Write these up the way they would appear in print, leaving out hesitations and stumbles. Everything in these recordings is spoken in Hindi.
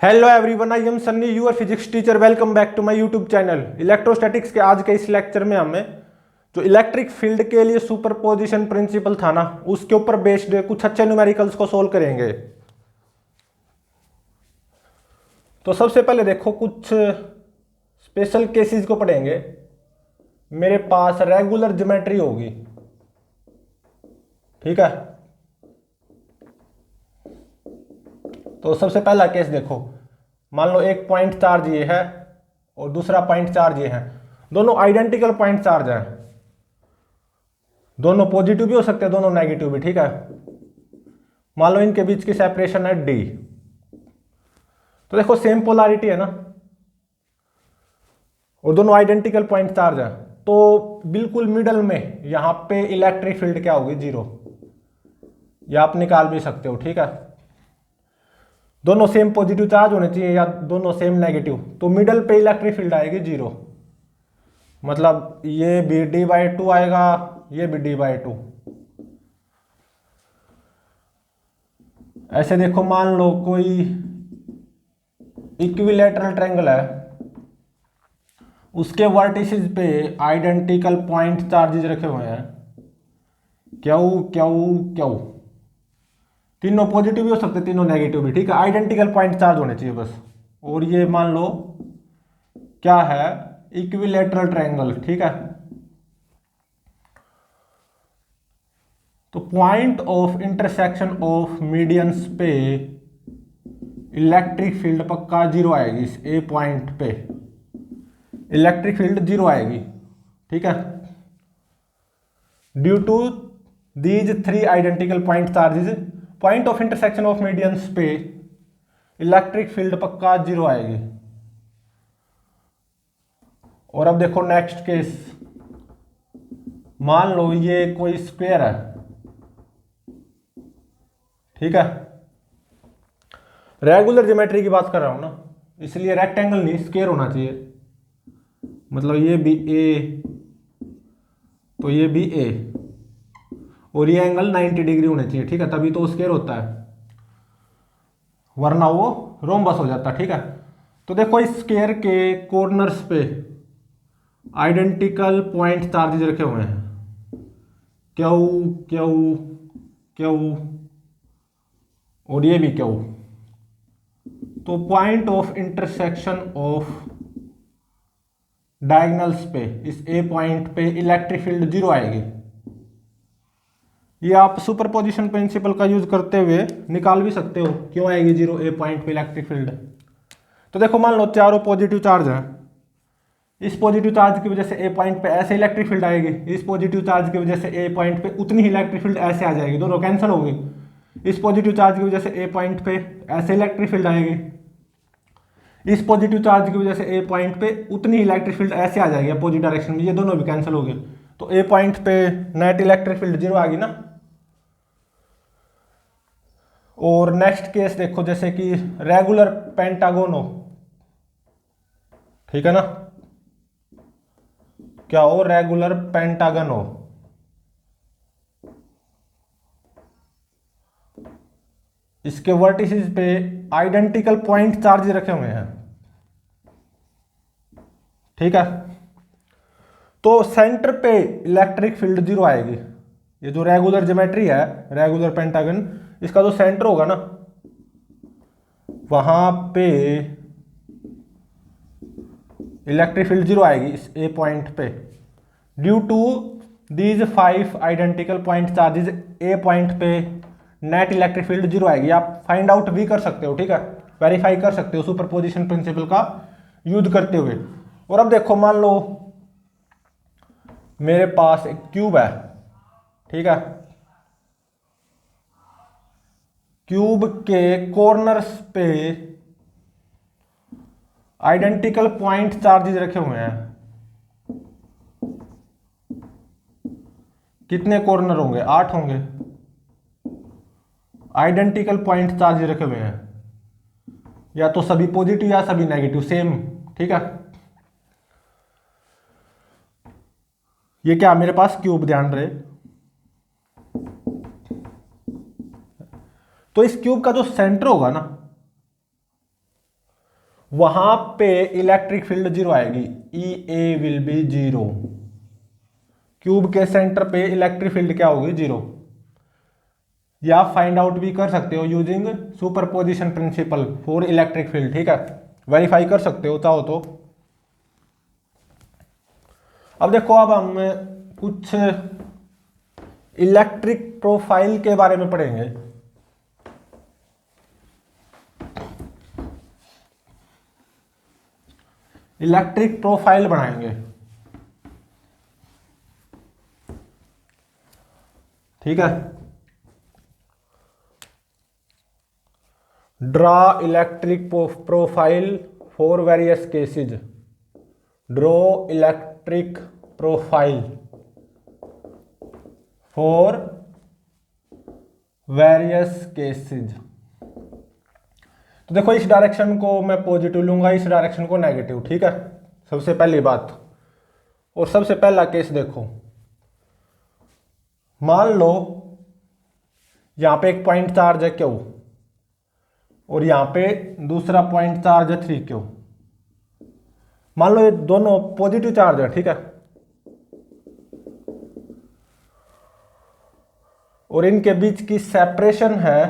Hello everyone, I am Sunny, your physics teacher. Welcome back to my YouTube channel. Electrostatics के आज के इस लेक्चर में हमें जो इलेक्ट्रिक फील्ड के लिए सुपरपोजिशन प्रिंसिपल था ना, उसके ऊपर बेस्ड कुछ अच्छे न्यूमेरिकल्स को सोल्व करेंगे। तो सबसे पहले देखो, कुछ स्पेशल केसेस को पढ़ेंगे। मेरे पास रेगुलर ज्योमेट्री होगी, ठीक है। तो सबसे पहला केस देखो, मान लो एक पॉइंट चार्ज ये है और दूसरा पॉइंट चार्ज ये है, दोनों आइडेंटिकल पॉइंट चार्ज हैं। दोनों पॉजिटिव भी हो सकते हैं, दोनों नेगेटिव भी, ठीक है। मान लो इनके बीच की सेपरेशन है डी। तो देखो सेम पोलैरिटी है ना, और दोनों आइडेंटिकल पॉइंट चार्ज है, तो बिल्कुल मिडल में यहां पे इलेक्ट्रिक फील्ड क्या होगी? जीरो। या आप निकाल भी सकते हो, ठीक है। दोनों सेम पॉजिटिव चार्ज होने चाहिए या दोनों सेम नेगेटिव, तो मिडल पे इलेक्ट्रिक फील्ड आएगी जीरो। मतलब ये भी d/2 आएगा, ये भी d/2। ऐसे देखो, मान लो कोई इक्विलैटरल ट्रायंगल है, उसके वर्टिसेस पे आइडेंटिकल पॉइंट चार्जेस रखे हुए हैं, क्यू क्यू क्यू। तीनों पॉजिटिव भी हो सकते, तीनों नेगेटिव भी, ठीक है। आइडेंटिकल पॉइंट चार्ज होने चाहिए बस। और ये मान लो क्या है? इक्विलैटरल ट्रायंगल, ठीक है। तो point of intersection of medians पे इलेक्ट्रिक फील्ड पक्का जीरो आएगी। इस ए पॉइंट पे इलेक्ट्रिक फील्ड जीरो आएगी, ठीक है। Due to these three identical point charges, point of intersection of medians पे इलेक्ट्रिक फील्ड पक्का जीरो आएगी। और अब देखो नेक्स्ट केस, मान लो ये कोई स्क्वायर है, ठीक है। रेगुलर ज्योमेट्री की बात कर रहा हूं ना, इसलिए रेक्टेंगल नहीं, स्क्वायर होना चाहिए। मतलब ये भी ए, तो ये भी ए, और ये एंगल 90 डिग्री होना चाहिए, ठीक है, तभी तो स्क्वायर होता है, वरना वो रोम्बस हो जाता है, ठीक है। तो देखो इस स्क्वायर के कॉर्नर्स पे आइडेंटिकल पॉइंट चार्जेस रखे हुए हैं, क्यू क्यू क्यू, और ये भी क्यू। तो point of intersection of diagonals पे, इस ए पॉइंट पे इलेक्ट्रिक फील्ड जीरो आएगी। ये आप सुपरपोजिशन प्रिंसिपल का यूज करते हुए निकाल भी सकते हो, क्यों आएगी जीरो ए पॉइंट पे इलेक्ट्रिक फील्ड। तो देखो मान लो चारों पॉजिटिव चार्ज हैं, इस पॉजिटिव चार्ज की वजह से ए पॉइंट पे ऐसे इलेक्ट्रिक फील्ड आएगी, इस पॉजिटिव चार्ज की वजह से ए पॉइंट पे उतनी ही इलेक्ट्रिक फील्ड ऐसे आ जाएगी, दोनों कैंसिल होगी। इस पॉजिटिव चार्ज की वजह से ए पॉइंट पे ऐसे इलेक्ट्रिक फील्ड आएगी, इस पॉजिटिव चार्ज की वजह से ए पॉइंट पे उतनी इलेक्ट्रिक फील्ड ऐसे आ जाएगी अपोजिट डायरेक्शन में, ये दोनों भी कैंसिल हो गए। तो ए पॉइंट पे नेट इलेक्ट्रिक फील्ड जीरो आ गई ना। और नेक्स्ट केस देखो, जैसे कि रेगुलर पेंटागोन हो, ठीक है ना। क्या हो? रेगुलर पेंटागन हो। इसके वर्टिसेस पे आइडेंटिकल पॉइंट चार्ज रखे हुए हैं, ठीक है। तो सेंटर पे इलेक्ट्रिक फील्ड जीरो आएगी। ये जो रेगुलर ज्योमेट्री है, रेगुलर पेंटागन, इसका जो सेंटर होगा ना, वहां पे इलेक्ट्रिक फील्ड जीरो आएगी इस ए पॉइंट पे, due to these 5 identical point charges. A point पे नेट इलेक्ट्रिक फील्ड जीरो आएगी। आप फाइंड आउट भी कर सकते हो, ठीक है, वेरीफाई कर सकते हो सुपरपोजिशन प्रिंसिपल का यूज करते हुए। और अब देखो, मान लो मेरे पास एक क्यूब है, ठीक है। क्यूब के कॉर्नर्स पे आइडेंटिकल पॉइंट चार्जेस रखे हुए हैं। कितने कॉर्नर होंगे? 8 होंगे। आइडेंटिकल पॉइंट चार्जेस रखे हुए हैं, या तो सभी पॉजिटिव या सभी नेगेटिव, सेम, ठीक है। ये क्या मेरे पास क्यूब, ध्यान रहे। तो इस क्यूब का जो सेंटर होगा ना, वहां पे इलेक्ट्रिक फील्ड जीरो आएगी, ई ए विल बी जीरो। क्यूब के सेंटर पे इलेक्ट्रिक फील्ड क्या होगी, जीरो। या फाइंड आउट भी कर सकते हो using superposition principal for electric field, ठीक है, वेरीफाई कर सकते हो चाहो तो। अब देखो, अब हम कुछ इलेक्ट्रिक प्रोफाइल के बारे में पढ़ेंगे। इलेक्ट्रिक प्रोफाइल बनाएंगे, ठीक है। Draw electric profile for various cases. Draw electric profile for various cases. तो देखो, इस डायरेक्शन को मैं पॉजिटिव लूंगा, इस डायरेक्शन को नेगेटिव, ठीक है, सबसे पहली बात। और सबसे पहला केस देखो, मान लो यहां पे एक पॉइंट चार्ज है क्यू, और यहां पे दूसरा पॉइंट चार्ज है 3Q। मान लो ये दोनों पॉजिटिव चार्ज है, ठीक है, और इनके बीच की सेपरेशन है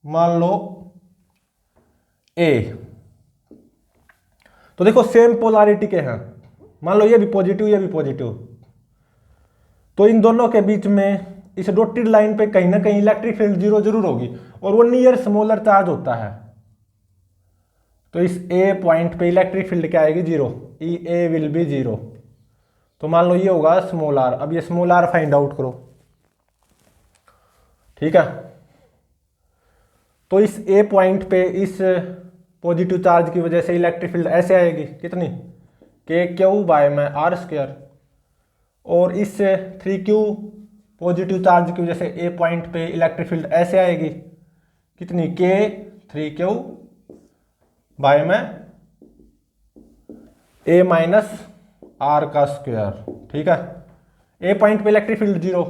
मान लो A। तो देखो, सेम पोलैरिटी के हैं, मान लो ये भी पॉजिटिव ये भी पॉजिटिव, तो इन दोनों के बीच में इस डॉटेड लाइन पे कहीं ना कहीं इलेक्ट्रिक फील्ड जीरो जरूर होगी, और वो नियर स्मॉलर चार्ज होता है। तो इस A पॉइंट पे इलेक्ट्रिक फील्ड क्या आएगी, zero, E A will be zero. तो मान लो ये होगा स्मॉल आर। अब ये स्मॉल आर फाइंड आउट करो, ठीक है। तो इस A पॉइंट पे इस पॉजिटिव चार्ज की वजह से इलेक्ट्रिक फील्ड ऐसे आएगी, कितनी, के क्यू बाय में आर स्क्वायर। और इस 3Q पॉजिटिव चार्ज की वजह से A पॉइंट पे इलेक्ट्रिक फील्ड ऐसे आएगी, कितनी, के 3Q बाय में A माइनस आर का स्क्वायर, ठीक है। A पॉइंट पे इलेक्ट्रिक फील्ड जीरो,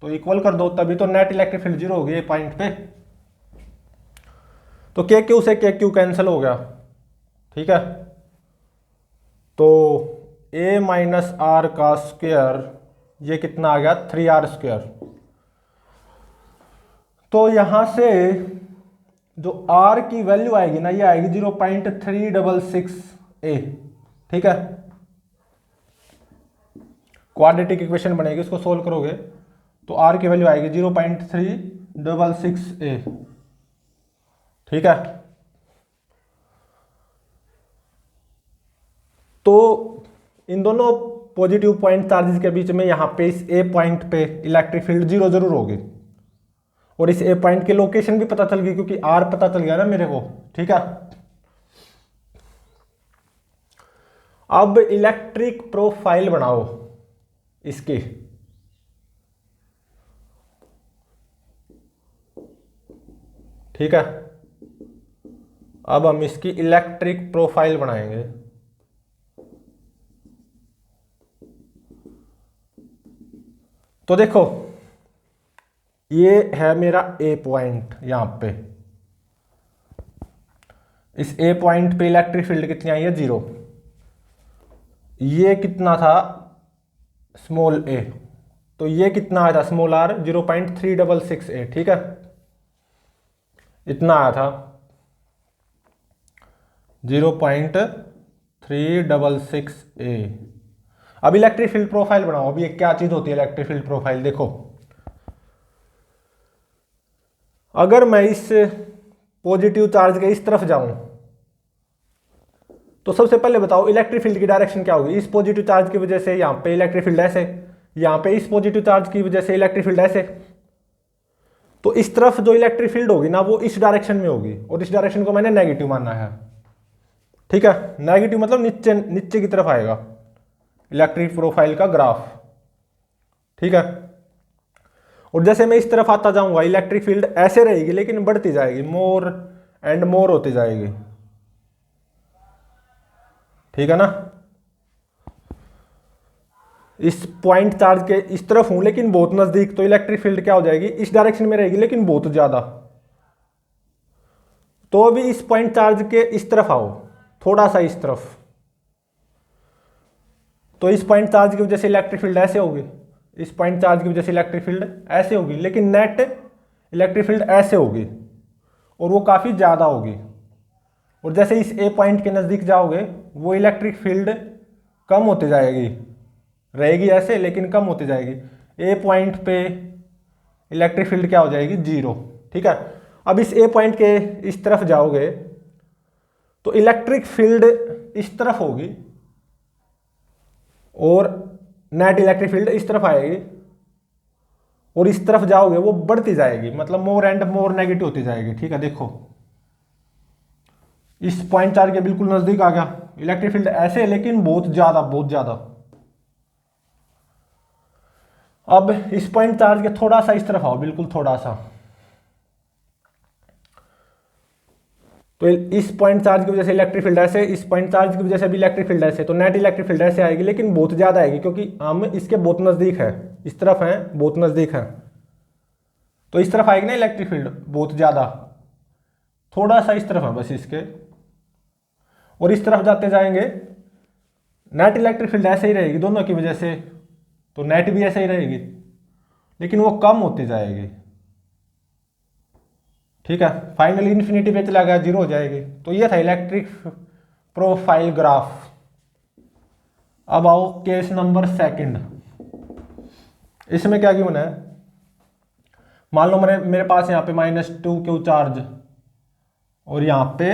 तो इक्वल कर दो, तभी तो नेट इलेक्ट्रिक फील्ड जीरो होगी A पॉइंट पे। तो के क्यू से के क्यू कैंसिल हो गया, ठीक है। तो A माइनस आर का स्क्वायर ये कितना आ गया, 3R स्क्वायर। तो यहां से जो R की वैल्यू आएगी ना, ये आएगी 0.366A, ठीक है। क्वाड्रेटिक इक्वेशन बनेगी, इसको सोल्व करोगे तो R की वैल्यू आएगी 0.366A, ठीक है। तो इन दोनों पॉजिटिव पॉइंट चार्जेस के बीच में यहां पे इस A पॉइंट पे इलेक्ट्रिक फील्ड जीरो जरूर होगी, और इस A पॉइंट की लोकेशन भी पता चल गई क्योंकि R पता चल गया ना मेरे को, ठीक है। अब इलेक्ट्रिक प्रोफाइल बनाओ इसकी, ठीक है। अब हम इसकी इलेक्ट्रिक प्रोफाइल बनाएंगे। तो देखो, ये है मेरा A पॉइंट, यहां पे इस A पॉइंट पे इलेक्ट्रिक फील्ड कितनी आई है, जीरो। ये कितना था, स्मॉल a, तो ये कितना आया था, स्मॉल r 0.366A, ठीक है, इतना आया था 0.366A। अब इलेक्ट्रिक फील्ड प्रोफाइल बनाओ। अब ये क्या चीज होती है इलेक्ट्रिक फील्ड प्रोफाइल, देखो अगर मैं इस पॉजिटिव चार्ज के इस तरफ जाऊं तो सबसे पहले बताओ इलेक्ट्रिक फील्ड की डायरेक्शन क्या होगी। इस पॉजिटिव चार्ज की वजह से यहां पे इलेक्ट्रिक फील्ड ऐसे, यहां पे इस पॉजिटिव चार्ज की वजह से इलेक्ट्रिक फील्ड ऐसे, तो इस तरफ जो इलेक्ट्रिक फील्ड होगी ना वो इस डायरेक्शन में होगी, और इस डायरेक्शन को मैंने नेगेटिव मानना है, ठीक है। नेगेटिव मतलब नीचे नीचे की तरफ आएगा इलेक्ट्रिक प्रोफाइल का ग्राफ, ठीक है। और जैसे मैं इस तरफ आता जाऊंगा इलेक्ट्रिक फील्ड ऐसे रहेगी लेकिन बढ़ती जाएगी, मोर एंड मोर होती जाएगी, ठीक है ना। इस पॉइंट चार्ज के इस तरफ हूं लेकिन बहुत नजदीक, तो इलेक्ट्रिक फील्ड क्या हो जाएगी, इस डायरेक्शन में रहेगी लेकिन बहुत ज्यादा। तो अभी इस पॉइंट चार्ज के इस तरफ आओ, थोड़ा सा इस तरफ, तो इस पॉइंट चार्ज की वजह से इलेक्ट्रिक फील्ड ऐसे होगी, इस पॉइंट चार्ज की वजह से इलेक्ट्रिक फील्ड ऐसे होगी, लेकिन नेट इलेक्ट्रिक फील्ड ऐसे होगी और वो काफ़ी ज़्यादा होगी। और जैसे इस ए पॉइंट के नज़दीक जाओगे वो इलेक्ट्रिक फील्ड कम होते जाएगी, रहेगी ऐसे लेकिन कम होती जाएगी। ए पॉइंट पे इलेक्ट्रिक फील्ड क्या हो जाएगी, जीरो। ठीक है, अब इस ए पॉइंट के इस तरफ जाओगे तो इलेक्ट्रिक फील्ड इस तरफ होगी और नेट इलेक्ट्रिक फील्ड इस तरफ आएगी, और इस तरफ जाओगे वो बढ़ती जाएगी, मतलब मोर एंड मोर नेगेटिव होती जाएगी। ठीक है, देखो इस पॉइंट चार्ज के बिल्कुल नजदीक आ गया, इलेक्ट्रिक फील्ड ऐसे लेकिन बहुत ज्यादा, बहुत ज्यादा। अब इस पॉइंट चार्ज के थोड़ा सा इस तरफ आओ, बिल्कुल थोड़ा सा, तो इस पॉइंट चार्ज की वजह से इलेक्ट्रिक फील्ड ऐसे, इस पॉइंट चार्ज की वजह से भी इलेक्ट्रिक फील्ड ऐसे, तो नेट इलेक्ट्रिक फील्ड ऐसे आएगी लेकिन बहुत ज्यादा आएगी क्योंकि हम इसके बहुत नजदीक है, इस तरफ है, बहुत नजदीक है, तो इस तरफ आएगी ना इलेक्ट्रिक फील्ड बहुत ज्यादा, थोड़ा सा इस तरफ है बस इसके, और इस तरफ जाते जाएंगे नेट इलेक्ट्रिक फील्ड ऐसे ही रहेगी दोनों की वजह से, तो नेट भी ऐसे ही रहेगी लेकिन वो कम होती जाएगी। ठीक है, फाइनली इन्फिनिटी पे चला गया, जीरो हो जाएगी। तो ये था इलेक्ट्रिक प्रोफाइल ग्राफ। अब आओ केस नंबर सेकंड। इसमें क्या गिवन है, मान लो मेरे पास यहाँ पे -2 चार्ज और यहाँ पे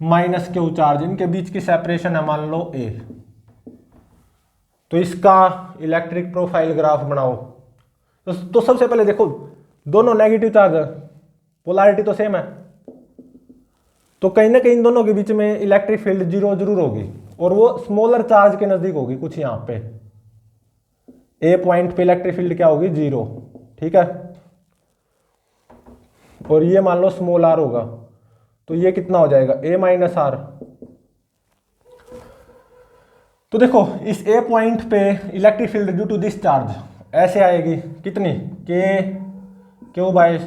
-Q चार्ज, इनके बीच की सेपरेशन है मान लो A। तो इसका इलेक्ट्रिक प्रोफाइल ग्राफ बनाओ। तो सबसे पहले देखो दोनों नेगेटिव चार्ज है, पोलैरिटी तो सेम है, तो कहीं ना कहीं इन दोनों के बीच में इलेक्ट्रिक फील्ड जीरो जरूर होगी, और वो स्मॉलर चार्ज के नजदीक होगी कुछ यहाँ पे। ए पॉइंट पे इलेक्ट्रिक फील्ड क्या होगी, जीरो। ठीक है, और ये मान लो स्मॉल r होगा, तो ये कितना हो जाएगा, a - r। तो देखो इस ए पॉइंट पे electric field due to this charge ऐसे आएगी, कितनी, Q/r²।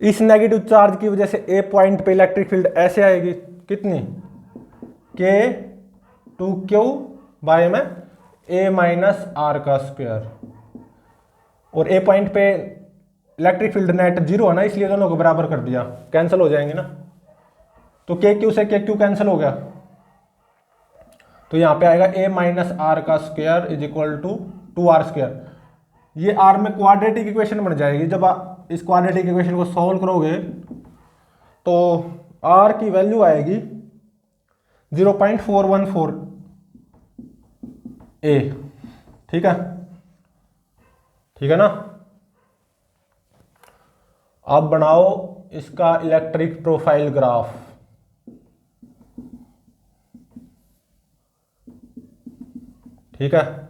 इस नेगेटिव चार्ज की वजह से ए पॉइंट पे इलेक्ट्रिक फील्ड ऐसे आएगी, कितनी, K2Q/A-r²। और ए पॉइंट पे इलेक्ट्रिक फील्ड नेट जीरो है ना, इसलिए दोनों को बराबर कर दिया, कैंसिल हो जाएंगे ना, तो KQ से KQ कैंसिल हो गया, तो यहां पे आएगा A-r² = 2r²। ये r में क्वाड्रेटिक इक्वेशन बन जाएगी। जब आप इस क्वाड्रेटिक इक्वेशन को सॉल्व करोगे तो r की वैल्यू आएगी 0.414 A। ठीक है, ठीक है ना। अब बनाओ इसका इलेक्ट्रिक प्रोफाइल ग्राफ। ठीक है,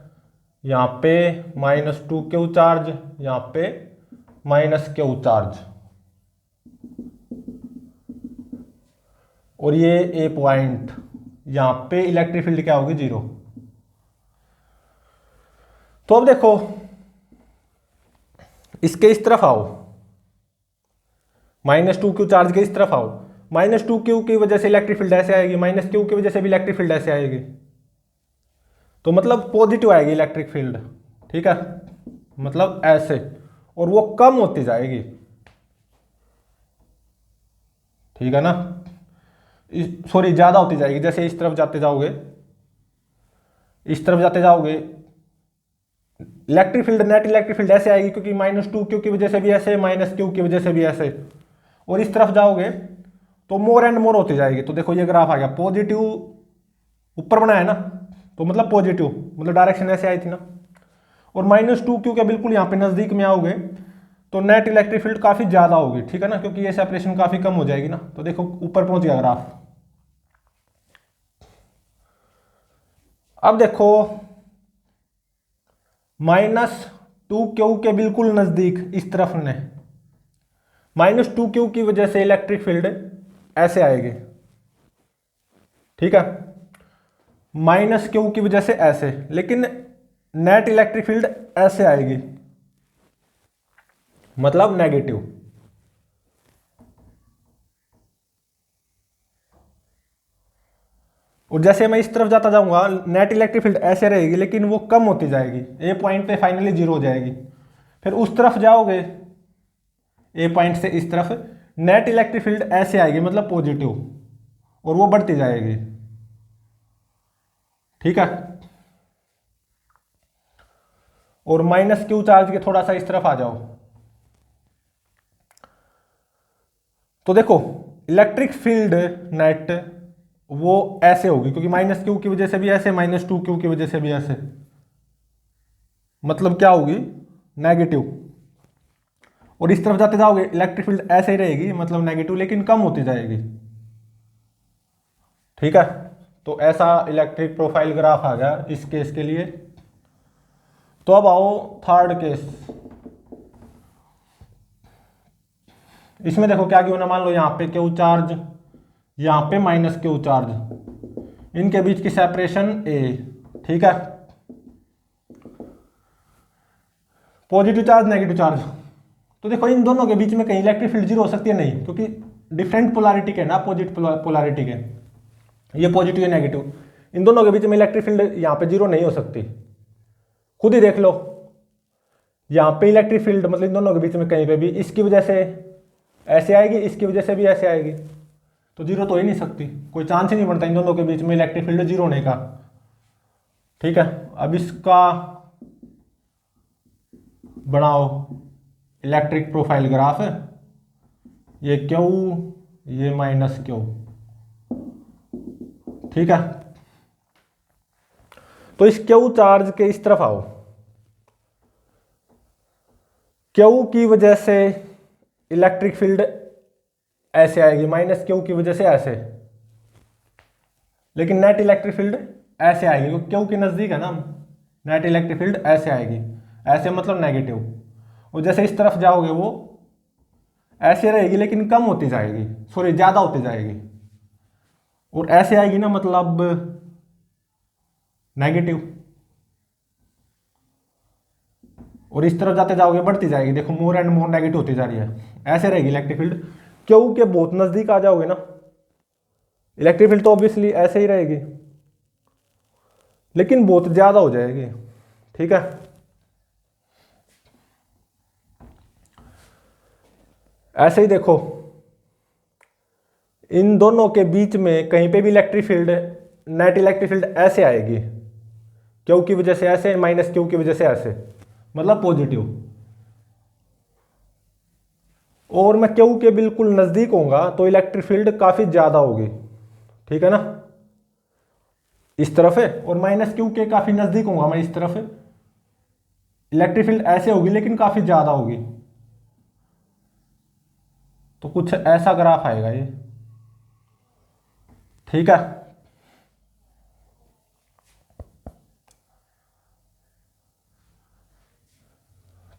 यहां पे -2Q चार्ज, यहां पे -Q चार्ज, और ये ए पॉइंट, यहां पे इलेक्ट्रिक फील्ड क्या होगी, जीरो। तो अब देखो इसके इस तरफ आओ, -2Q चार्ज के इस तरफ आओ, -2Q की वजह से इलेक्ट्रिक फील्ड ऐसे आएगी, -Q की वजह से भी इलेक्ट्रिक फील्ड ऐसे आएगी, तो मतलब पॉजिटिव आएगी इलेक्ट्रिक फील्ड। ठीक है, मतलब ऐसे, और वो कम होती जाएगी। ठीक है ना, सॉरी ज्यादा होती जाएगी, जैसे इस तरफ जाते जाओगे, इस तरफ जाते जाओगे electric field, net electric field ऐसे आएगी क्योंकि -2Q की वजह से भी ऐसे, -Q की वजह से भी ऐसे, और इस तरफ जाओगे तो मोर एंड मोर होती जाएगी। तो देखो ये ग्राफ आ गया, पॉजिटिव ऊपर बनाया ना, तो मतलब पॉजिटिव, मतलब डायरेक्शन ऐसे आई थी ना, और -2Q के बिल्कुल यहाँ पे नजदीक में आओगे तो नेट इलेक्ट्रिक फील्ड काफी ज्यादा होगी। ठीक है ना, क्योंकि ये सेपरेशन काफी कम हो जाएगी ना। तो देखो ऊपर पहुंच गया ग्राफ। अब देखो -2Q के बिल्कुल नजदीक इस तरफ ने, -2Q की वजह से इलेक्ट्रिक फील्ड ऐसे आएगी। ठीक है, -Q की वजह से ऐसे, लेकिन नेट इलेक्ट्रिक फील्ड ऐसे आएगी, मतलब नेगेटिव। और जैसे मैं इस तरफ जाता जाऊंगा नेट इलेक्ट्रिक फील्ड ऐसे रहेगी, लेकिन वो कम होती जाएगी, ए पॉइंट पे फाइनली जीरो हो जाएगी। फिर उस तरफ जाओगे ए पॉइंट से इस तरफ, नेट इलेक्ट्रिक फील्ड ऐसे आएगी, मतलब पॉजिटिव, और वो बढ़ती जाएगी। ठीक है। और माइनस क्यू चार्ज के थोड़ा सा इस तरफ आ जाओ, तो देखो इलेक्ट्रिक फील्ड नेट वो ऐसे होगी, क्योंकि माइनस क्यू की वजह से भी ऐसे, माइनस टू क्यू की वजह से भी ऐसे, मतलब क्या होगी, नेगेटिव। और इस तरफ जाते जाओगे इलेक्ट्रिक फील्ड ऐसे ही रहेगी, मतलब नेगेटिव, लेकिन कम होती जाएगी। ठीक है। तो ऐसा इलेक्ट्रिक प्रोफाइल ग्राफ आ गया इस केस के लिए। तो अब आओ थर्ड केस। इसमें देखो क्या क्यों ना, मान लो यहाँ पे क्यू चार्ज, यहाँ पे माइनस क्यू चार्ज, इनके बीच की सेपरेशन ए। ठीक है। पॉजिटिव चार्ज नेगेटिव चार्ज, तो देखो इन दोनों के बीच में कहीं इलेक्ट्रिक फील्ड जीरो हो सकती है? नहीं, क्योंकि डिफरेंट पोलैरिटी के ना, अपोजिट पोलैरिटी के, ये पॉजिटिव है नेगेटिव, इन दोनों के बीच में इलेक्ट्रिक फील्ड यहाँ पे जीरो नहीं हो सकती। खुद ही देख लो, यहाँ पे इलेक्ट्रिक फील्ड मतलब इन दोनों के बीच में कहीं पे भी इसकी वजह से ऐसे आएगी, इसकी वजह से भी ऐसे आएगी, तो जीरो तो हो ही नहीं सकती, कोई चांस ही नहीं बनता इन दोनों के बीच में इलेक्ट्रिक फील्ड जीरो होने का। ठीक है। अब इसका बनाओ इलेक्ट्रिक प्रोफाइल ग्राफ, ये क्यू, ये माइनस क्यू। ठीक है। तो इस क्यू चार्ज के इस तरफ आओ, क्यू की वजह से इलेक्ट्रिक फील्ड ऐसे आएगी, माइनस क्यू की वजह से ऐसे, लेकिन नेट इलेक्ट्रिक फील्ड ऐसे आएगी, क्योंकि क्यू के नजदीक है ना, नेट इलेक्ट्रिक फील्ड ऐसे आएगी, ऐसे मतलब नेगेटिव। और जैसे इस तरफ जाओगे वो ऐसे रहेगी, लेकिन कम होती जाएगी, सॉरी ज्यादा होती जाएगी, और ऐसे आएगी ना, मतलब नेगेटिव। और इस तरफ जाते जाओगे बढ़ती जाएगी, देखो मोर एंड मोर नेगेटिव होती जा रही है, ऐसे रहेगी इलेक्ट्रिक फील्ड। क्यू के बहुत नजदीक आ जाओगे ना, इलेक्ट्रिक फील्ड तो ऑब्वियसली ऐसे ही रहेगी, लेकिन बहुत ज्यादा हो जाएगी। ठीक है। ऐसे ही देखो इन दोनों के बीच में कहीं पे भी electric field, net electric field ऐसे आएगी, क्यू की वजह से ऐसे, माइनस क्यू की वजह से ऐसे, मतलब पॉजिटिव। और मैं क्यू के बिल्कुल नजदीक होऊंगा तो इलेक्ट्रिक फील्ड काफी ज्यादा होगी। ठीक है ना, इस तरफ है, और माइनस क्यू के काफी नजदीक होऊंगा मैं इस तरफ, इलेक्ट्रिक फील्ड ऐसे होगी लेकिन काफी ज्यादा होगी। तो कुछ ऐसा ग्राफ आएगा ये। ठीक है।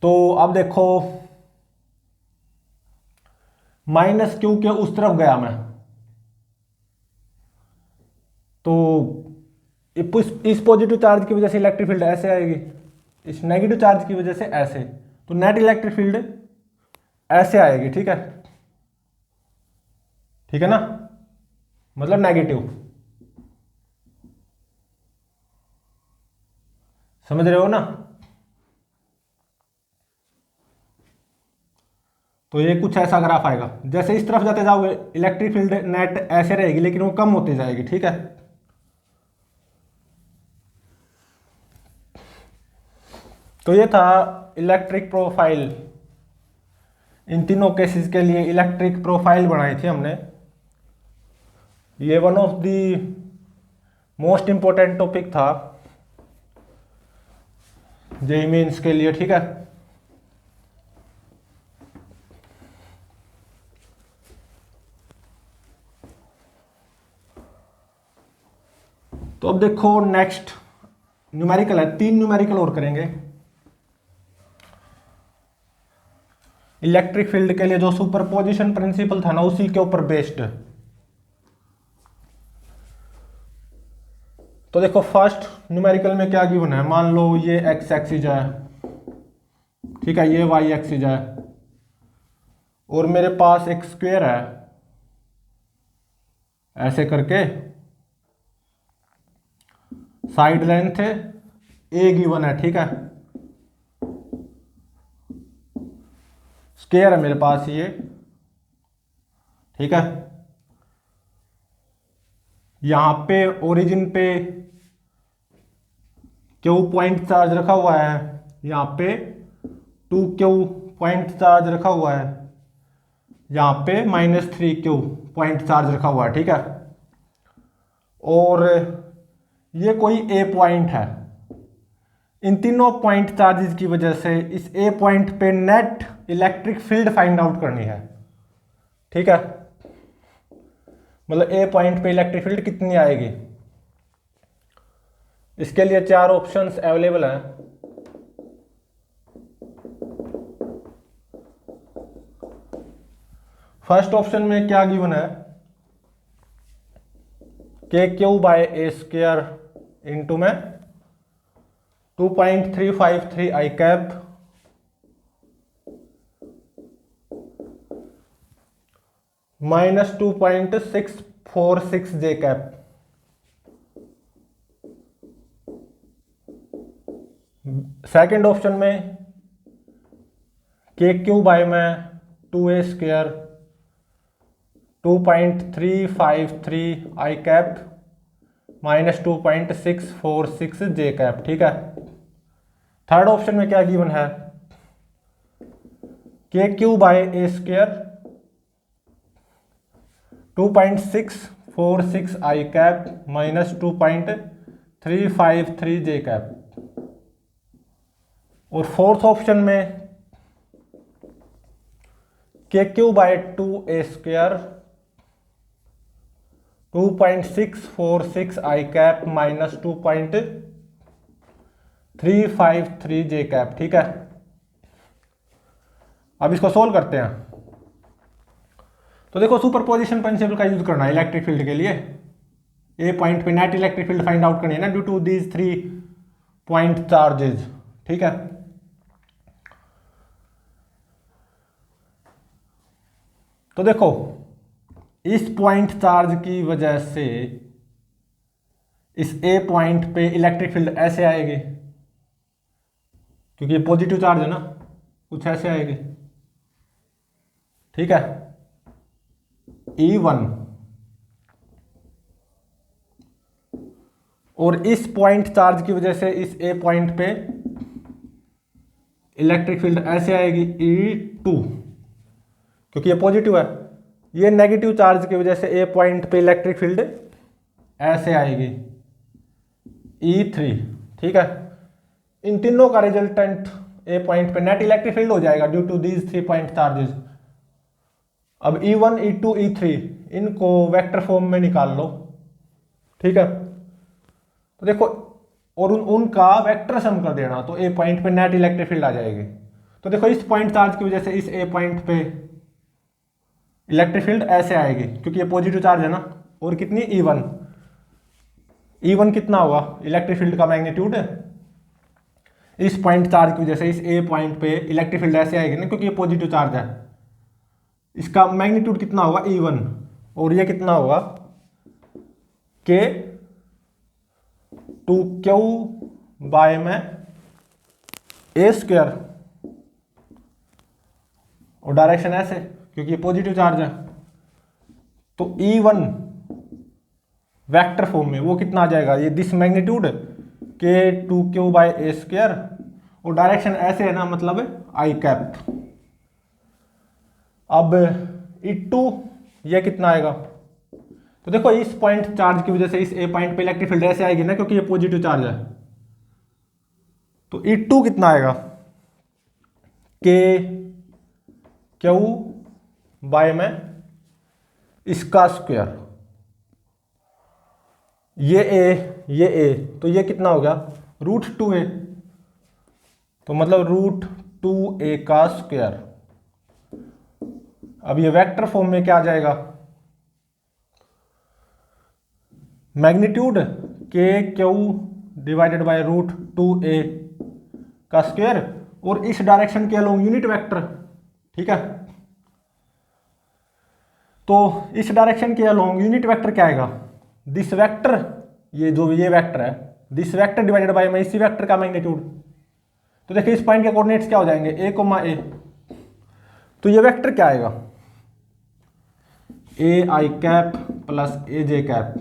तो अब देखो माइनस क्यू के उस तरफ गया मैं, तो इस पॉजिटिव चार्ज की वजह से इलेक्ट्रिक फील्ड ऐसे आएगी, इस नेगेटिव चार्ज की वजह से ऐसे, तो नेट इलेक्ट्रिक फील्ड ऐसे आएगी। ठीक है। ठीक है ना, मतलब नेगेटिव, समझ रहे हो ना। तो ये कुछ ऐसा ग्राफ आएगा, जैसे इस तरफ जाते जाओगे इलेक्ट्रिक फील्ड नेट ऐसे रहेगी, लेकिन वो कम होती जाएगी। ठीक है। तो ये था इलेक्ट्रिक प्रोफाइल, इन तीनों केसेस के लिए इलेक्ट्रिक प्रोफाइल बनाई थी हमने। ये one of the most important topic था जेईई मेंस के लिए। ठीक है। तो अब देखो नेक्स्ट न्यूमेरिकल है, 3 न्यूमेरिकल और करेंगे इलेक्ट्रिक फील्ड के लिए, जो सुपरपोजिशन प्रिंसिपल था ना उसी के ऊपर बेस्ड। तो देखो फर्स्ट न्यूमेरिकल में क्या गिवन है, मान लो ये एक्स एक्सिस है, ठीक है, ये वाई एक्सिस है, और मेरे पास एक स्क्वायर है ऐसे करके, साइड लेंथ ए गिवन है, ठीक है, स्क्वायर है मेरे पास ये, ठीक है। यहां पे ओरिजिन पे क्यू पॉइंट चार्ज रखा हुआ है, यहां पे 2Q पॉइंट चार्ज रखा हुआ है, यहां पे -3Q पॉइंट चार्ज रखा हुआ है, ठीक है। और ये कोई ए पॉइंट है। इन तीनों पॉइंट चार्जेस की वजह से इस ए पॉइंट पे net electric field find out करनी है, ठीक है। मतलब ए पॉइंट पे इलेक्ट्रिक फील्ड कितनी आएगी, इसके लिए 4 ऑप्शंस अवेलेबल हैं। फर्स्ट ऑप्शन में क्या गिवन है, KQ/A² इंटू में 2.353 I cap -2.646 J cap. Second option में KQ में 2A² 2.353 I cap -2.646 J cap, ठीक है। थर्ड ऑप्शन में क्या गिवन है, KQ/A² 2.646 I cap -2.353 J cap. और फोर्थ ऑप्शन में KQ/2A² 2.646 I cap -2.353 J cap, ठीक है। अब इसको सोल्व करते हैं। तो देखो सुपरपोजिशन प्रिंसिपल का यूज करना है इलेक्ट्रिक फील्ड के लिए। ए पॉइंट पे net electric field find out करनी है ना due to these 3 point charges, ठीक है। तो देखो इस पॉइंट चार्ज की वजह से इस ए पॉइंट पे इलेक्ट्रिक फील्ड ऐसे आएगी, क्योंकि ये पॉजिटिव चार्ज है ना, कुछ ऐसे आएगी, ठीक है। E1 और इस पॉइंट चार्ज की वजह से इस ए पॉइंट पे इलेक्ट्रिक फील्ड ऐसे आएगी E2, क्योंकि ये पॉजिटिव है। ये नेगेटिव चार्ज की वजह से ए पॉइंट पे इलेक्ट्रिक फील्ड ऐसे आएगी E3, ठीक है। इन तीनों का रिजल्टेंट ए पॉइंट पे नेट इलेक्ट्रिक फील्ड हो जाएगा due to these 3 point charges. अब E1, E2, E3 इनको वेक्टर फॉर्म में निकाल लो, ठीक है। तो देखो और उनका वेक्टर सम कर देना, तो ए पॉइंट पे नेट इलेक्ट्रिक फील्ड आ जाएगी। तो देखो इस पॉइंट चार्ज की वजह से इस ए पॉइंट पे इलेक्ट्रिक फील्ड ऐसे आएगी, क्योंकि ये पॉजिटिव चार्ज है ना। और कितनी E1, E1 कितना होगा, इलेक्ट्रिक फील्ड का मैग्नीट्यूड इस पॉइंट चार्ज की वजह से इस ए पॉइंट पे इलेक्ट्रिक फील्ड ऐसे आएगी ना, क्योंकि ये पॉजिटिव चार्ज है। इसका मैग्नीट्यूड कितना होगा E1, और ये कितना होगा K 2Q में A², और डायरेक्शन ऐसे, क्योंकि ये पॉजिटिव चार्ज है। तो E1 वेक्टर फॉर्म में वो कितना आ जाएगा, ये दिस मैग्नीट्यूड K 2Q/A², और डायरेक्शन ऐसे है ना, मतलब I कैप। अब E2 ये कितना आएगा, तो देखो इस पॉइंट चार्ज की वजह से इस ए पॉइंट पे इलेक्ट्रिक फील्ड ऐसे आएगी ना, क्योंकि ये पॉजिटिव चार्ज है। तो E2 कितना आएगा, K Q में इसका स्क्वायर, ये ए, तो ये कितना हो गया √2a, तो मतलब √2a का स्क्वायर। अब ये वेक्टर फॉर्म में क्या आ जाएगा, magnitude KQ divided by √2a का स्क्वायर, और इस डायरेक्शन के अलोंग यूनिट वेक्टर, ठीक है। तो इस डायरेक्शन के अलोंग यूनिट वेक्टर क्या आएगा, दिस वेक्टर, ये जो ये वेक्टर है दिस वेक्टर डिवाइडेड बाय में इसी वेक्टर का मैग्नीट्यूड। तो देखिए इस पॉइंट के कोऑर्डिनेट्स क्या हो जाएंगे, ए कोमा ए। तो ये वेक्टर क्या आएगा, ए आई कैप प्लस ए जे कैप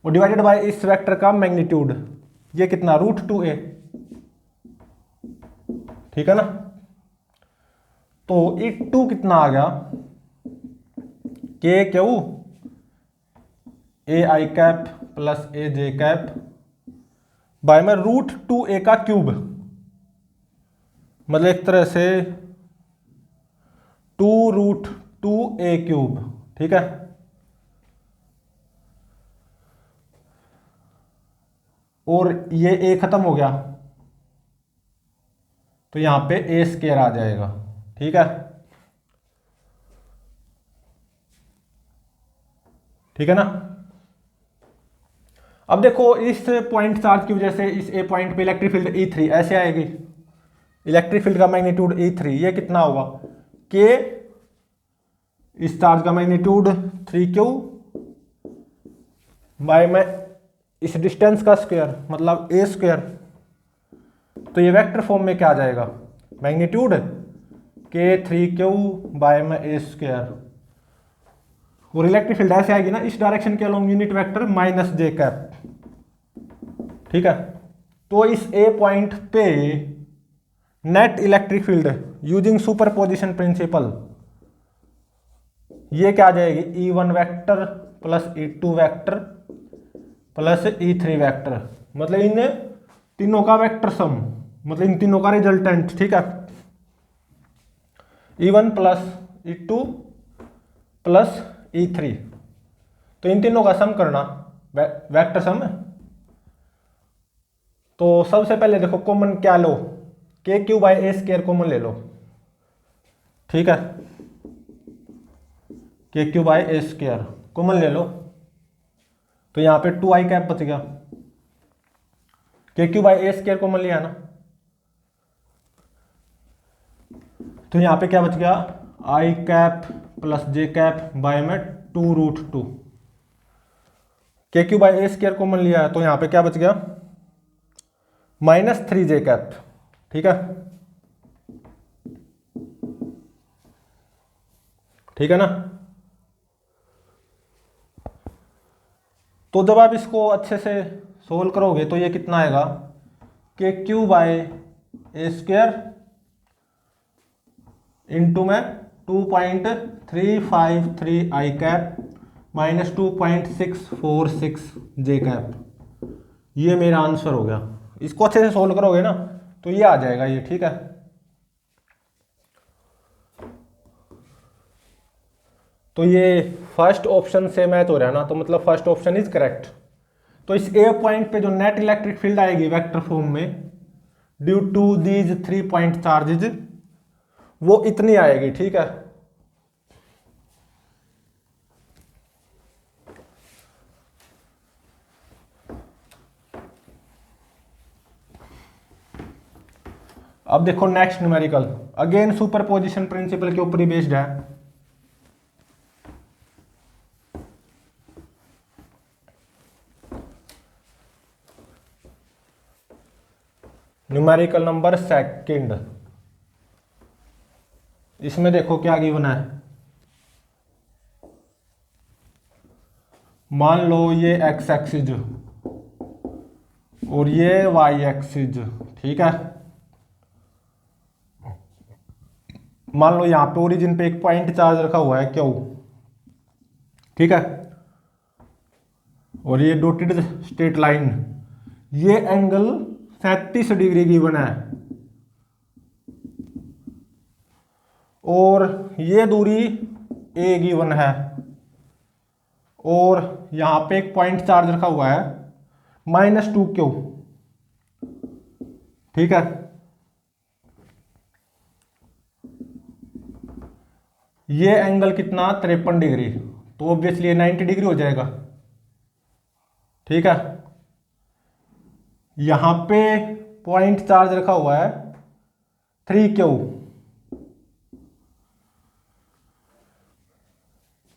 और डिवाइडेड बाय इस वेक्टर का मैग्नीट्यूड, ये कितना √2a, ठीक है ना। तो E2 कितना आ गया, K Q A I cap plus A J cap by में √2a का क्यूब, मतलब एक तरह से 2√2a क्यूब, ठीक है। और ये a खत्म हो गया तो यहां पे a स्क्वायर आ जाएगा, ठीक है, ठीक है ना। अब देखो इस पॉइंट चार्ज की वजह से इस ए पॉइंट पे इलेक्ट्रिक फील्ड E3 ऐसे आएगी, इलेक्ट्रिक फील्ड का मैग्नीट्यूड E3 ये कितना होगा, के इस चार्ज का मैग्नीट्यूड 3Q बाय में इस डिस्टेंस का स्क्वायर मतलब a स्क्वायर। तो ये वेक्टर फॉर्म में क्या आ जाएगा, मैग्नीट्यूड के 3Q बाय में a स्क्वायर और इलेक्ट्रिक फील्ड ऐसे आएगी ना इस डायरेक्शन के अलोंग यूनिट वेक्टर माइनस जे कैप, ठीक है। तो इस ए पॉइंट पे net electric field using superposition principal ये क्या आ जाएगी, E1 vector plus E2 vector plus E3 vector, मतलब इन तीनों का वेक्टर सम, मतलब इन तीनों का रिजल्टेंट, ठीक है। E1 plus E2 plus E3, तो इन तीनों का सम करना वेक्टर सम है। तो सबसे पहले देखो कॉमन क्या लो, के Q by A square common ले लो, ठीक है, के Q by A square common ले लो। तो यहां पे 2i कैप बच गया, K Q by A square common लिया ना, तो यहां पे क्या बच गया, I cap plus J cap by में 2√2, K Q by A square common लिया है तो यहां पे क्या बच गया, -3j कैप, ठीक है, ठीक है ना। तो जब आप इसको अच्छे से सोल्व करोगे तो ये कितना आएगा, के Q by A square into में 2.353 आई कैप माइनस 2.646 जे कैप, ये मेरा आंसर हो गया। इसको अच्छे से सोल्व करोगे ना तो ये आ जाएगा ये, ठीक है। तो ये फर्स्ट ऑप्शन से मैच हो रहा है ना, तो मतलब फर्स्ट ऑप्शन इज करेक्ट। तो इस ए पॉइंट पे जो नेट इलेक्ट्रिक फील्ड आएगी वेक्टर फॉर्म में due to these 3 point charges वो इतनी आएगी, ठीक है। अब देखो next numerical, again superposition principle के ऊपर ही बेस्ड है। न्यूमेरिकल नंबर सेकंड, इसमें देखो क्या गिवन है, मान लो ये x एक्सिस और ये y एक्सिस, ठीक है। मान लो यहां पे ओरिजिन पे एक पॉइंट चार्ज रखा हुआ है Q, ठीक है, और ये डॉटेड स्ट्रेट लाइन, ये एंगल 37 डिग्री गिवन है और ये दूरी a गिवन है और यहां पे एक पॉइंट चार्ज रखा हुआ है -2Q, ठीक है। ये एंगल कितना 53 डिग्री, तो ऑब्वियसली ये 90 डिग्री हो जाएगा, ठीक है। यहां पे पॉइंट चार्ज रखा हुआ है 3Q,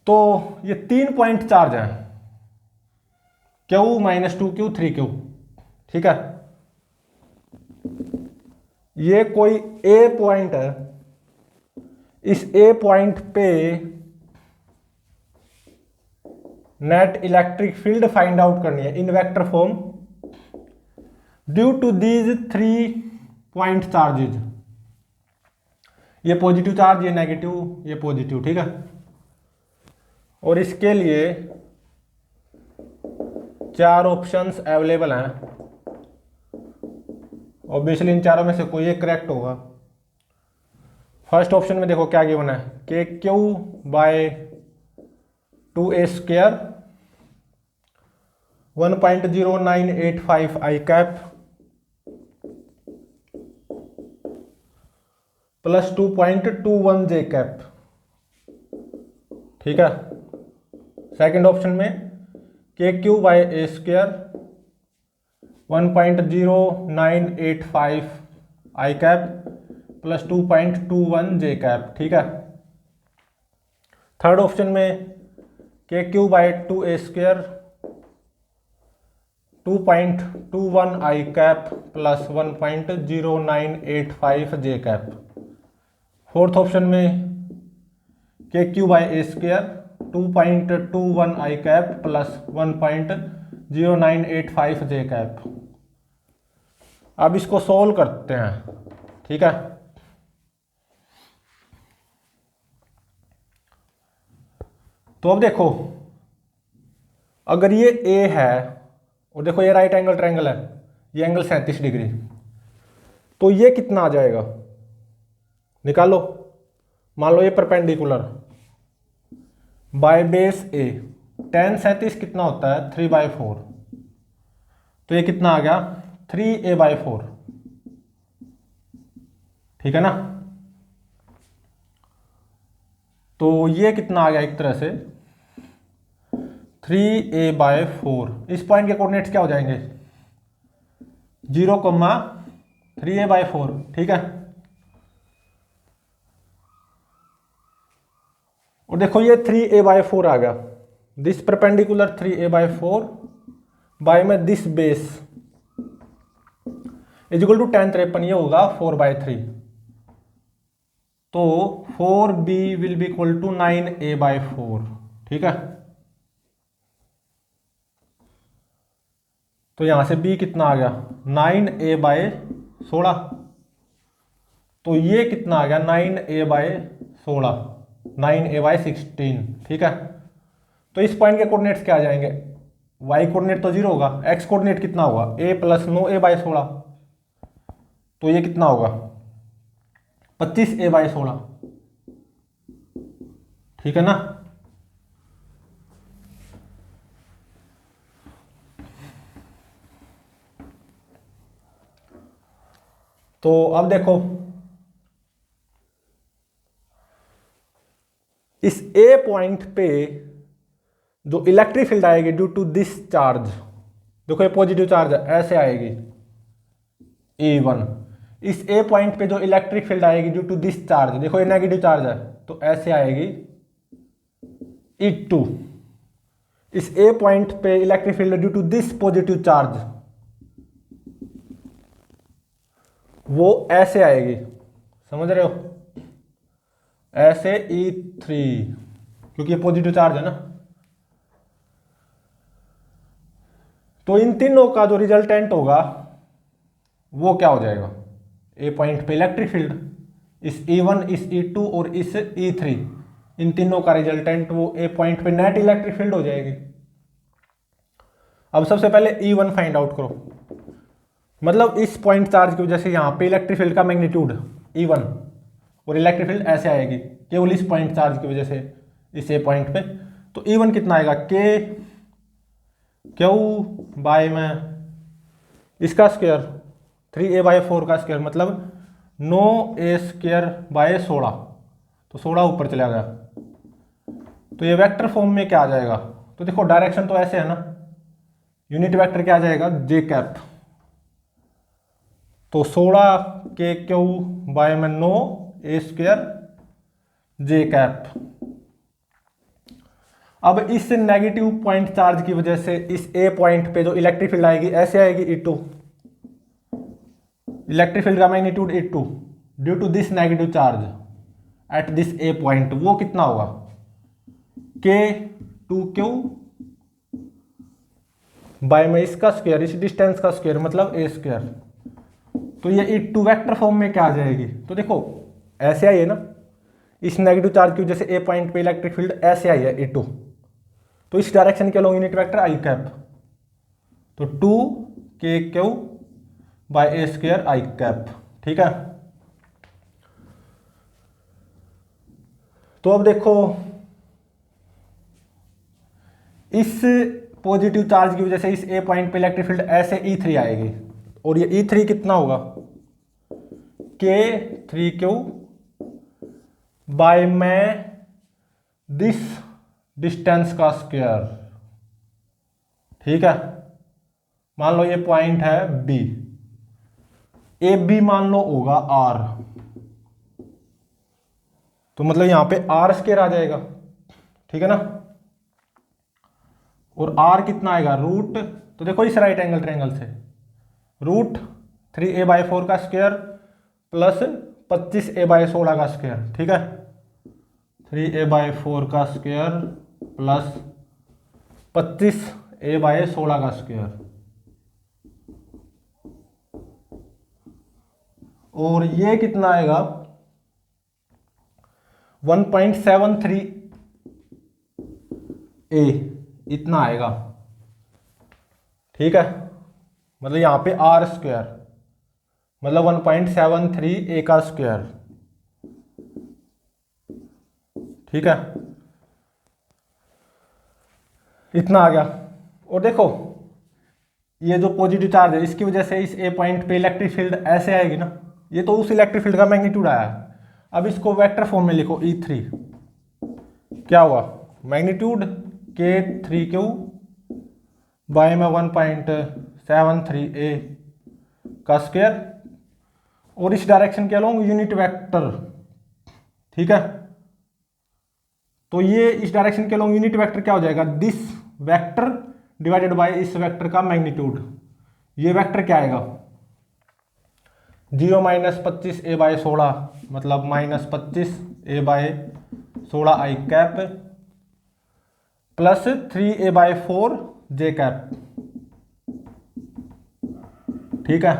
तो ये 3 पॉइंट चार्ज है Q -2Q 3Q, ठीक है। ये कोई ए पॉइंट है, इस ए पॉइंट पे net electric field find out करनी है in vector form due to these 3 point charges. ये पॉजिटिव चार्ज, ये नेगेटिव, ये पॉजिटिव, ठीक है। और इसके लिए 4 ऑप्शंस अवेलेबल हैं। ऑब्वियसली इन चारों में से कोई एक करेक्ट होगा। फर्स्ट ऑप्शन में देखो क्या गिवन है, के क्यू बाय 2a स्क्वायर 1.0985 आई कैप प्लस 2.21 जे कैप, ठीक है। सेकंड ऑप्शन में के Q by A square 1.0985 I cap plus 2.21 J cap, ठीक है। थर्ड ऑप्शन में के क्यू बाय 2a स्क्वायर 2.21 आई कैप प्लस 1.0985 जे कैप। फोर्थ ऑप्शन में के Q by A square 2.21 I cap plus 1.0985 J cap. अब इसको सोल्व करते हैं, ठीक है। तो अब देखो, अगर ये ए है और देखो ये राइट एंगल ट्रायंगल है, ये एंगल 37 डिग्री, तो ये कितना आ जाएगा निकालो। मान लो ये perpendicular by base A, tan 37 कितना होता है 3/4, तो ये कितना आ गया 3a/4, ठीक है ना। तो ये कितना आ गया एक तरह से 3a/4। इस पॉइंट के कोऑर्डिनेट्स क्या हो जाएंगे 0,3a/4, ठीक है। और देखो ये 3a/4 आ गया, दिस परपेंडिकुलर 3a/4 बाय में this base equal to tan 53, ये होगा 4/3, तो 4b will be equal to 9a/4, ठीक है। तो यहां से b कितना आ गया 9a/16, तो ये कितना आ गया 9a/16, 9a/16, ठीक है। तो इस पॉइंट के कोऑर्डिनेट्स क्या आ जाएंगे, y कोऑर्डिनेट तो 0 होगा, x कोऑर्डिनेट कितना होगा a प्लस 9a/16, तो ये कितना होगा 25a/16, ठीक है ना। तो अब देखो इस ए पॉइंट पे जो इलेक्ट्रिक फील्ड आएगी ड्यू टू दिस चार्ज, देखो ये पॉजिटिव चार्ज है, ऐसे आएगी E1। इस ए पॉइंट पे जो इलेक्ट्रिक फील्ड आएगी ड्यू टू दिस चार्ज, देखो ये नेगेटिव चार्ज है, तो ऐसे आएगी E2। इस ए पॉइंट पे electric field due to this positive charge, वो ऐसे आएगी, समझ रहे हो, ऐसे E3, क्योंकि ये पॉजिटिव चार्ज है ना। तो इन तीनों का जो रिजल्टेंट होगा वो क्या हो जाएगा, ए पॉइंट पे इलेक्ट्रिक फील्ड, इस E1, इस E2 और इस E3, इन तीनों का रिजल्टेंट वो ए पॉइंट पे नेट इलेक्ट्रिक फील्ड हो जाएगी। अब सबसे पहले E1 फाइंड आउट करो, मतलब इस पॉइंट चार्ज की वजह से यहाँ पे इलेक्ट्रिक फील्ड का मैग्नीट्यूड E1, और इलेक्ट्रिक फील्ड ऐसे आएगी केवल इस पॉइंट चार्ज की वजह से इस ए पॉइंट पे। तो E1 कितना आएगा के क्यू बाय में इसका स्क्वायर 3a/4 का स्क्वायर, मतलब 9a²/16, तो 16 ऊपर चला गया। तो ये वेक्टर फॉर्म में क्या आ जाएगा, तो देखो डायरेक्शन तो ऐसे है ना, यूनिट वेक्टर क्या आ जाएगा जे कैप, तो 16 के क्यू बाय में 9a² जे कैप। अब इस नेगेटिव पॉइंट चार्ज की वजह से इस ए पॉइंट पे जो इलेक्ट्रिक फील्ड आएगी ऐसे आएगी E2, इलेक्ट्रिक फील्ड का magnitude E2 due to this negative charge at this A point, वो कितना होगा, K2Q बाय में इसका स्क्वायर, इस डिस्टेंस का स्क्वायर मतलब ए स्क्वायर। तो ये E2 वेक्टर फॉर्म में क्या आ जाएगी, तो देखो ऐसे आई है ना, इस नेगेटिव चार्ज की वजह से ए पॉइंट पे इलेक्ट्रिक फील्ड ऐसे आई है E2, तो इस डायरेक्शन के अलॉन्ग यूनिट वेक्टर आई कैप, तो 2KQ bye A square I cap. ठीक है, तो अब देखो इस पॉजिटिव चार्ज की वजह से इस ए पॉइंट पे इलेक्ट्रिक फील्ड ऐसे E3 आएगी, और ये E3 कितना होगा, K3Q बाय में दिस डिस्टेंस का स्क्वायर। ठीक है, मान लो ये पॉइंट है B, ए बी मान लो होगा R, तो मतलब यहां पे R स्क्वायर आ जाएगा। ठीक है ना, और R कितना आएगा, रूट, तो देखो इस राइट एंगल ट्रायंगल से रूट 3a/4 का स्क्वायर प्लस 25a/16 का स्क्वायर। ठीक है, 3a/4 का स्क्वायर प्लस 25a/16 का स्क्वायर, और ये कितना आएगा 1.73a, इतना आएगा। ठीक है, मतलब यहां पे R स्क्वायर मतलब 1.73a का स्क्वायर। ठीक है, इतना आ गया। और देखो ये जो पॉजिटिव चार्ज है इसकी वजह से इस ए पॉइंट पे इलेक्ट्रिक फील्ड ऐसे आएगी ना, ये तो उस इलेक्ट्रिक फील्ड का मैग्नीट्यूड आया है। अब इसको वेक्टर फॉर्म में लिखो, E3 क्या हुआ, मैग्नीट्यूड K3Q बाय में 1.73a का स्क्वायर, और इस डायरेक्शन के अलोंग यूनिट वेक्टर। ठीक है, तो ये इस डायरेक्शन के अलोंग यूनिट वेक्टर क्या हो जाएगा, दिस वेक्टर डिवाइडेड बाय इस वेक्टर का मैग्नीट्यूड। ये वेक्टर क्या आएगा, 0 - 25a/16 मतलब -25a/16 आई कैप प्लस 3a/4 जे कैप। ठीक है,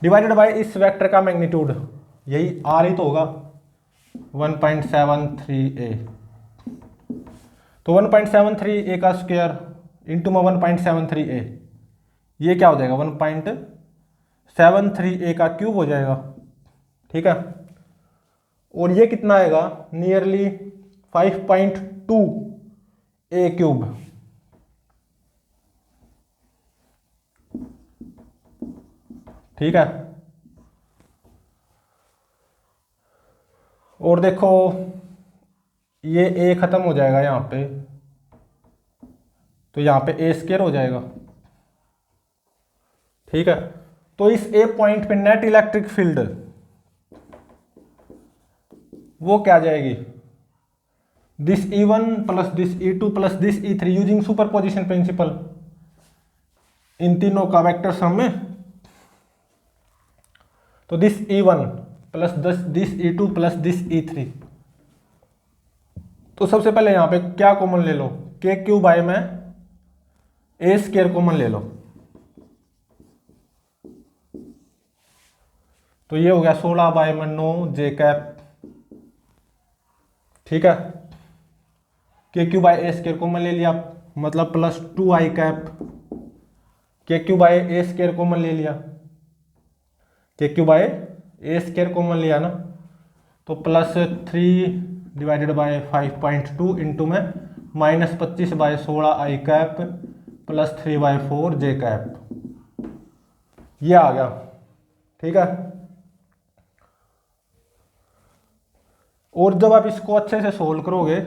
डिवाइडेड बाय इस वेक्टर का मैग्नीट्यूड, यही R ही तो होगा 1.73a, तो 1.73a का स्क्वायर इंटू में 1.73a, ये क्या हो जाएगा 1.73a का क्यूब हो जाएगा। ठीक है, और ये कितना आएगा, नियरली 5.2a क्यूब। ठीक है, और देखो ये a खत्म हो जाएगा यहाँ पे, तो यहाँ पे a स्क्वायर हो जाएगा। ठीक है, तो इस ए पॉइंट पे नेट इलेक्ट्रिक फील्ड वो क्या जाएगी, this E1 plus this E2 plus this E3 using superposition principle, इन तीनों का वेक्टर सम में, तो this E1 plus this E2 plus this E3। तो सबसे पहले यहां पे क्या कॉमन ले लो, KQ बाय में ए स्क्वायर कॉमन ले लो, तो ये हो गया 16/9 जे कैप। ठीक है, KQ bye A square common ले लिया मतलब plus 2 I cap, KQ bye A square common ले लिया, KQ bye A square common लिया ना, तो प्लस 3 डिवाइडेड बाय 5.2 इंटू में -25/16 आई कैप प्लस 3/4 जे कैप, ये आ गया। ठीक है, और जब आप इसको अच्छे से सोल्व करोगे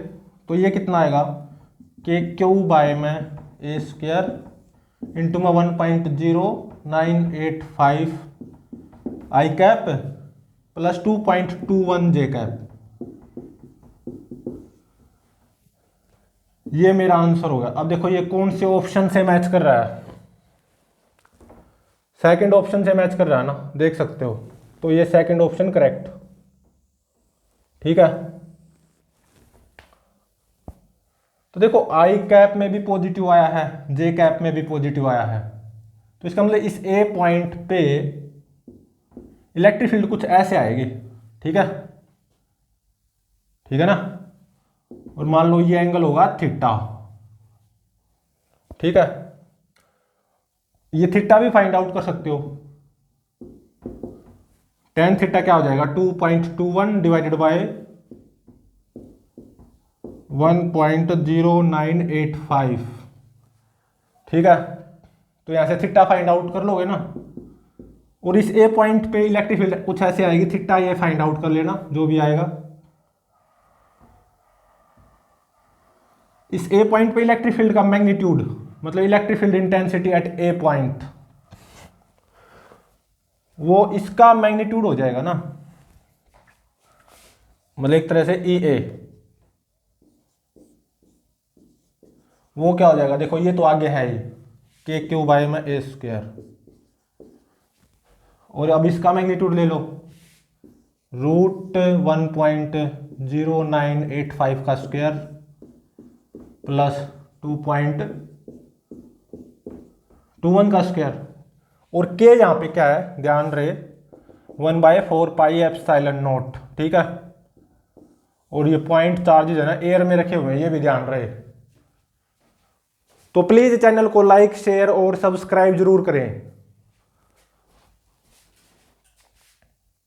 तो ये कितना आएगा, KQ बाय में ए स्क्वायर इंटू में 1.0985 आई कैप प्लस 2.21 जे कैप, ये मेरा आंसर होगा। अब देखो ये कौन से ऑप्शन से मैच कर रहा है, सेकंड ऑप्शन से मैच कर रहा है ना, देख सकते हो। तो ये सेकंड ऑप्शन करेक्ट, ठीक है। तो देखो आई कैप में भी पॉजिटिव आया है, जे कैप में भी पॉजिटिव आया है, तो इसका मतलब इस ए पॉइंट पे इलेक्ट्रिक फील्ड कुछ ऐसे आएगी, ठीक है, ठीक है ना। और मान लो ये एंगल होगा थीटा, ठीक है। ये थीटा भी फाइंड आउट कर सकते हो। टेन थीटा क्या हो जाएगा, 2.21 डिवाइडेड बाय 1.0985, ठीक है। तो यहां से थीटा फाइंड आउट कर लोगे ना, और इस ए पॉइंट पे इलेक्ट्रिक फील्ड कुछ ऐसे आएगी थीटा, ये फाइंड आउट कर लेना जो भी आएगा। इस ए पॉइंट पे इलेक्ट्रिक फील्ड का मैग्नीट्यूड, मतलब electric field intensity at A point, वो इसका मैग्नीट्यूड हो जाएगा ना, मतलब एक तरह से ई ए, वो क्या हो जाएगा, देखो ये तो आगे है ही के क्यू बाय में ए स्क्वायर, और अब इसका मैग्नीट्यूड ले लो √1.0985 का स्क्वायर प्लस 2.21 का स्क्वायर, और के यहाँ पे क्या है ध्यान रहे 1/4 पाई एप्सिलॉन नॉट, ठीक है। और ये पॉइंट चार्जेस है ना एयर में रखे हुए हैं, ये भी ध्यान रहे। तो प्लीज चैनल को लाइक शेयर और सब्सक्राइब जरूर करें।